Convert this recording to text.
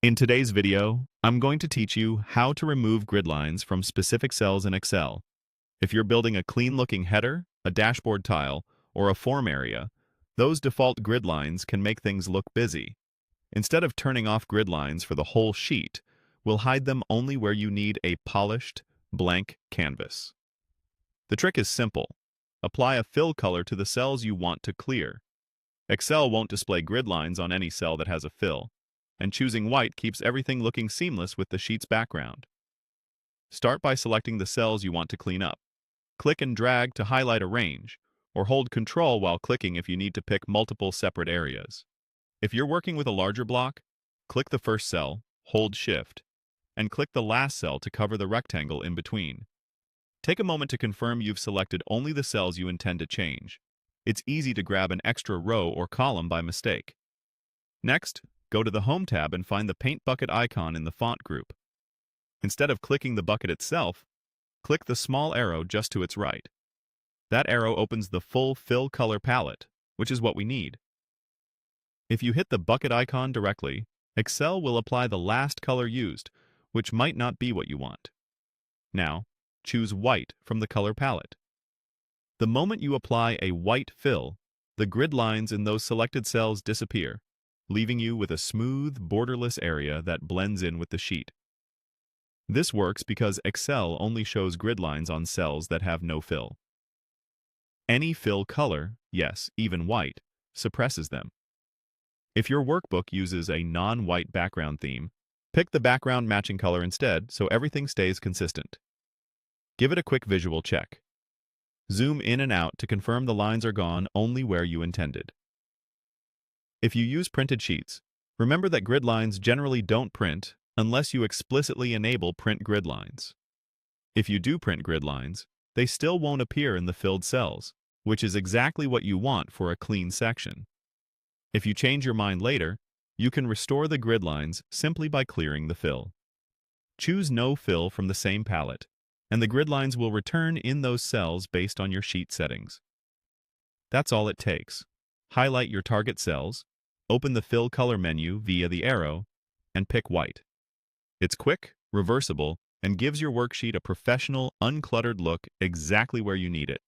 In today's video, I'm going to teach you how to remove grid lines from specific cells in Excel. If you're building a clean-looking header, a dashboard tile, or a form area, those default grid lines can make things look busy. Instead of turning off grid lines for the whole sheet, we'll hide them only where you need a polished, blank canvas. The trick is simple. Apply a fill color to the cells you want to clear. Excel won't display grid lines on any cell that has a fill, and choosing white keeps everything looking seamless with the sheet's background. Start by selecting the cells you want to clean up. Click and drag to highlight a range, or hold Control while clicking if you need to pick multiple separate areas. If you're working with a larger block, click the first cell, hold Shift, and click the last cell to cover the rectangle in between. Take a moment to confirm you've selected only the cells you intend to change. It's easy to grab an extra row or column by mistake. Next, go to the Home tab and find the Paint Bucket icon in the Font group. Instead of clicking the bucket itself, click the small arrow just to its right. That arrow opens the full fill color palette, which is what we need. If you hit the bucket icon directly, Excel will apply the last color used, which might not be what you want. Now, choose white from the color palette. The moment you apply a white fill, the grid lines in those selected cells disappear, leaving you with a smooth, borderless area that blends in with the sheet. This works because Excel only shows grid lines on cells that have no fill. Any fill color, yes, even white, suppresses them. If your workbook uses a non-white background theme, pick the background matching color instead so everything stays consistent. Give it a quick visual check. Zoom in and out to confirm the lines are gone only where you intended. If you use printed sheets, remember that grid lines generally don't print unless you explicitly enable print grid lines. If you do print grid lines, they still won't appear in the filled cells, which is exactly what you want for a clean section. If you change your mind later, you can restore the grid lines simply by clearing the fill. Choose No Fill from the same palette, and the grid lines will return in those cells based on your sheet settings. That's all it takes. Highlight your target cells, open the Fill Color menu via the arrow, and pick white. It's quick, reversible, and gives your worksheet a professional, uncluttered look exactly where you need it.